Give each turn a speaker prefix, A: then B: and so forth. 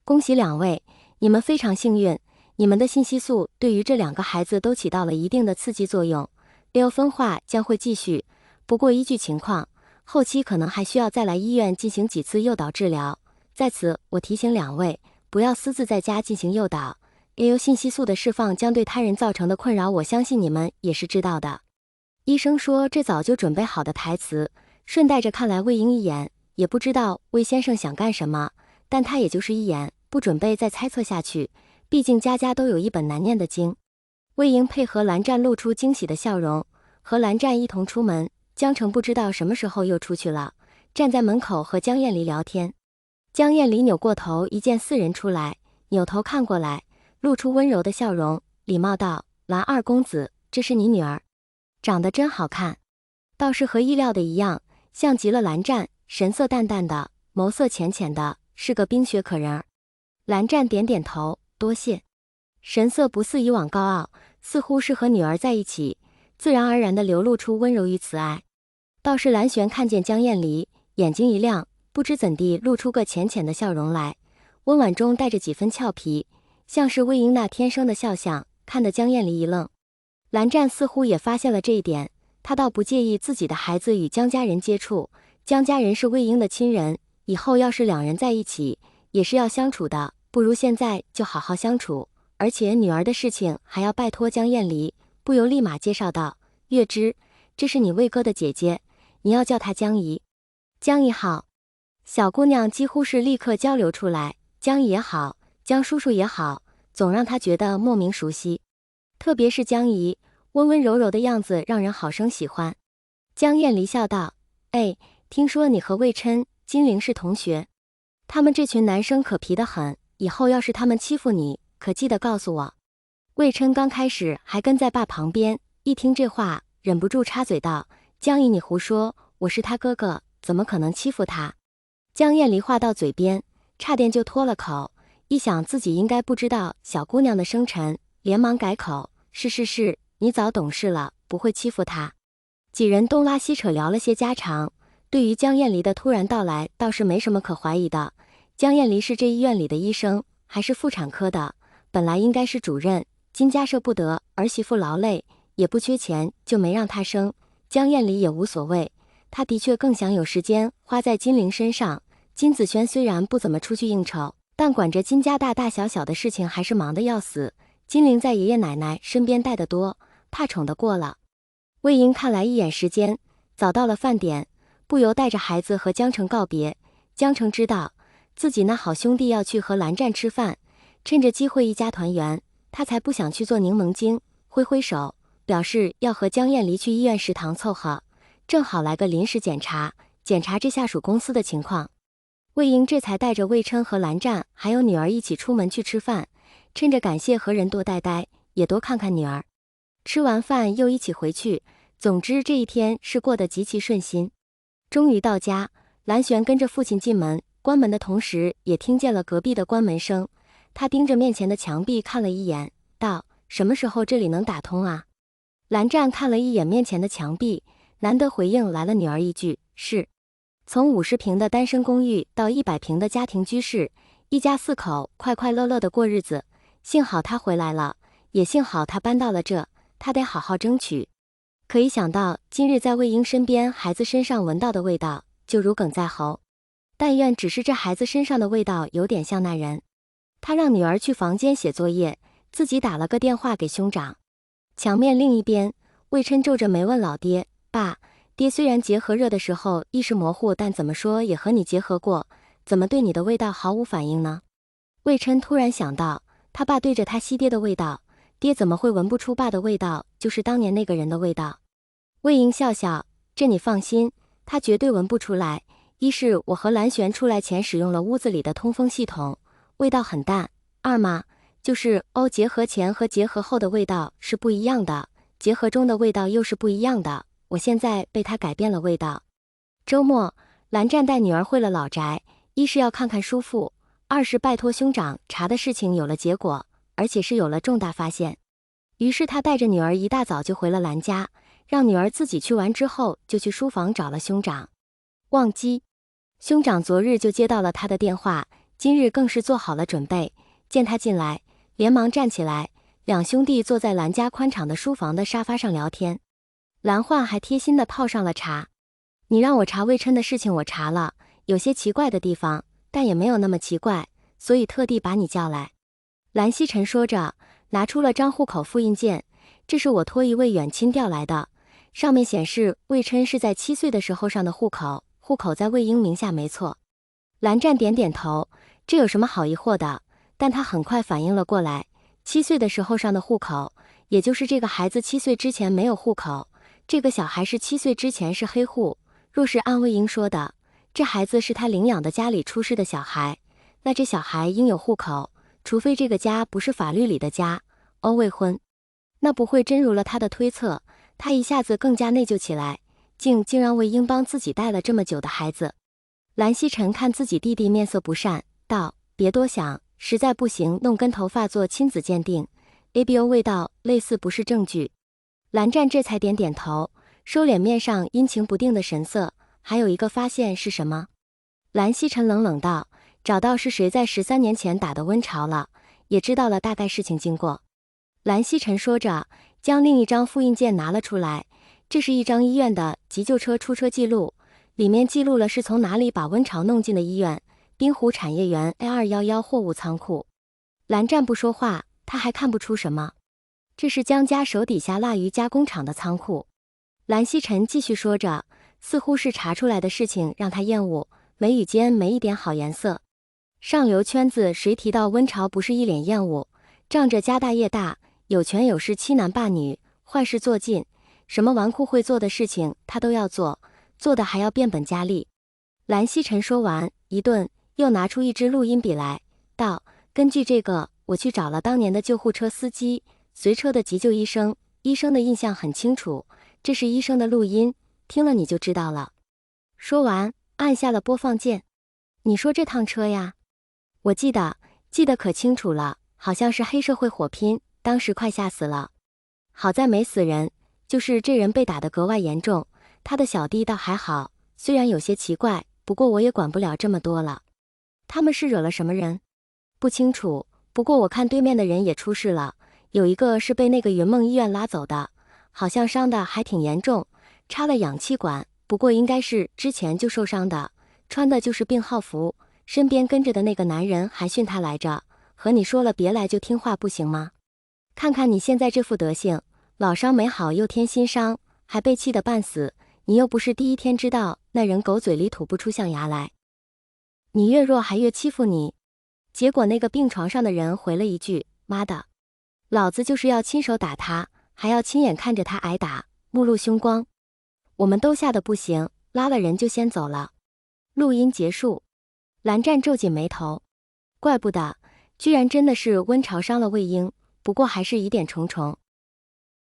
A: 恭喜两位，你们非常幸运，你们的信息素对于这2个孩子都起到了一定的刺激作用。瘤分化将会继续，不过依据情况，后期可能还需要再来医院进行几次诱导治疗。在此，我提醒两位，不要私自在家进行诱导。瘤信息素的释放将对他人造成的困扰，我相信你们也是知道的。医生说这早就准备好的台词，顺带着看来魏婴一眼，也不知道魏先生想干什么，但他也就是一眼，不准备再猜测下去，毕竟家家都有一本难念的经。魏婴配合蓝湛露出惊喜的笑容，和蓝湛一同出门。江城不知道什么时候又出去了，站在门口和江燕离聊天。江燕离扭过头一见4人出来，扭头看过来，露出温柔的笑容，礼貌道：“蓝二公子，这是你女儿，长得真好看。”倒是和意料的一样，像极了蓝湛，神色淡淡的，眸色浅浅的，是个冰雪可人儿。蓝湛点点头，多谢，神色不似以往高傲，似乎是和女儿在一起，自然而然地流露出温柔与慈爱。倒是蓝玄看见江燕离，眼睛一亮，不知怎地露出个浅浅的笑容来，温婉中带着几分俏皮，像是魏婴那天生的笑相，看得江燕离一愣。蓝湛似乎也发现了这一点，他倒不介意自己的孩子与江家人接触，江家人是魏婴的亲人，以后要是2人在一起，也是要相处的，不如现在就好好相处。而且女儿的事情还要拜托江燕离，不由立马介绍道：“月之，这是你魏哥的姐姐，你要叫她江姨。”江姨好。小姑娘几乎是立刻交流出来，江姨也好，江叔叔也好，总让她觉得莫名熟悉。特别是江姨，温温柔柔的样子让人好生喜欢。江燕离笑道：“哎，听说你和魏琛、金陵是同学，他们这群男生可皮得很，以后要是他们欺负你，可记得告诉我。”魏琛刚开始还跟在爸旁边，一听这话，忍不住插嘴道：“江姨你胡说，我是他哥哥，怎么可能欺负他？”江燕离话到嘴边，差点就脱了口，一想自己应该不知道小姑娘的生辰，连忙改口：“是，你早懂事了，不会欺负他。”几人东拉西扯聊了些家常，对于江燕离的突然到来倒是没什么可怀疑的。江燕离是这医院里的医生，还是妇产科的，本来应该是主任，金家舍不得儿媳妇劳累，也不缺钱，就没让她生。江燕离也无所谓，她的确更想有时间花在金陵身上。金子轩虽然不怎么出去应酬，但管着金家大大小小的事情还是忙得要死。金陵在爷爷奶奶身边待得多，怕宠得过了。魏婴看来一眼时间，早到了饭点，不由带着孩子和江城告别。江城知道自己那好兄弟要去和蓝湛吃饭，趁着机会一家团圆，他才不想去做柠檬精，挥挥手表示要和江燕离去医院食堂凑合，正好来个临时检查这下属公司的情况。魏婴这才带着魏琛和蓝湛还有女儿一起出门去吃饭，趁着感谢和人多待待，也多看看女儿。吃完饭又一起回去，总之这一天是过得极其顺心。终于到家，蓝玄跟着父亲进门，关门的同时也听见了隔壁的关门声。他盯着面前的墙壁看了一眼，道：“什么时候这里能打通啊？”蓝湛看了一眼面前的墙壁，难得回应来了女儿一句：“是。”从50平的单身公寓到100平的家庭居室，一家4口快快乐乐的过日子。幸好他回来了，也幸好他搬到了这，他得好好争取。可一想到今日在魏婴身边孩子身上闻到的味道，就如鲠在喉。但愿只是这孩子身上的味道有点像那人。他让女儿去房间写作业，自己打了个电话给兄长。墙面另一边，魏琛皱着眉问老爹：“爸，爹虽然结合热的时候意识模糊，但怎么说也和你结合过，怎么对你的味道毫无反应呢？”魏琛突然想到，他爸对着他吸爹的味道，爹怎么会闻不出爸的味道就是当年那个人的味道？魏婴笑笑：“这你放心，他绝对闻不出来。一是我和蓝玄出来前使用了屋子里的通风系统，味道很淡；二嘛，就是结合前和结合后的味道是不一样的，结合中的味道又是不一样的。我现在被他改变了味道。”周末，蓝湛带女儿回了老宅，一是要看看叔父，二是拜托兄长查的事情有了结果，而且是有了重大发现。于是他带着女儿一大早就回了蓝家，让女儿自己去完之后就去书房找了兄长。忘机，兄长昨日就接到了他的电话，今日更是做好了准备，见他进来，连忙站起来，两兄弟坐在兰家宽敞的书房的沙发上聊天。兰焕还贴心地泡上了茶。你让我查魏琛的事情，我查了，有些奇怪的地方，但也没有那么奇怪，所以特地把你叫来。兰曦臣说着，拿出了张户口复印件，这是我托一位远亲调来的，上面显示魏琛是在7岁的时候上的户口，户口在魏婴名下没错。蓝湛点点头，这有什么好疑惑的？但他很快反应了过来，7岁的时候上的户口，也就是这个孩子7岁之前没有户口，这个小孩是7岁之前是黑户。若是按魏婴说的，这孩子是他领养的家里出世的小孩，那这小孩应有户口，除非这个家不是法律里的家，未婚。那不会真如了他的推测，他一下子更加内疚起来，竟让魏婴帮自己带了这么久的孩子。蓝曦臣看自己弟弟面色不善，道：别多想，实在不行弄根头发做亲子鉴定。ABO 味道类似不是证据。蓝湛这才点点头，收敛面上阴晴不定的神色。还有一个发现是什么？蓝曦臣冷冷道：找到是谁在13年前打的温巢了，也知道了大概事情经过。蓝曦臣说着，将另一张复印件拿了出来，这是一张医院的急救车出车记录，里面记录了是从哪里把温巢弄进的医院，滨湖产业园 A211 货物仓库。蓝湛不说话，他还看不出什么。这是江家手底下腊鱼加工厂的仓库。蓝曦臣继续说着，似乎是查出来的事情让他厌恶，眉宇间没一点好颜色。上流圈子谁提到温巢不是一脸厌恶，仗着家大业大，有权有势，欺男霸女，坏事做尽，什么纨绔会做的事情他都要做，做的还要变本加厉。蓝曦臣说完一顿，又拿出一支录音笔来，道：根据这个，我去找了当年的救护车司机，随车的急救医生，医生的印象很清楚，这是医生的录音，听了你就知道了。说完按下了播放键。你说这趟车呀？我记得可清楚了，好像是黑社会火拼，当时快吓死了。好在没死人，就是这人被打得格外严重，他的小弟倒还好，虽然有些奇怪，不过我也管不了这么多了。他们是惹了什么人？不清楚，不过我看对面的人也出事了，有一个是被那个云梦医院拉走的，好像伤的还挺严重，插了氧气管，不过应该是之前就受伤的，穿的就是病号服，身边跟着的那个男人还训他来着，和你说了别来就听话不行吗？看看你现在这副德行，老伤没好又添新伤，还被气得半死，你又不是第一天知道那人狗嘴里吐不出象牙来，你越弱还越欺负你。结果那个病床上的人回了一句：妈的，老子就是要亲手打他，还要亲眼看着他挨打，目露凶光。我们都吓得不行，拉了人就先走了。录音结束。蓝湛皱紧眉头，怪不得，居然真的是温巢伤了魏婴，不过还是疑点重重。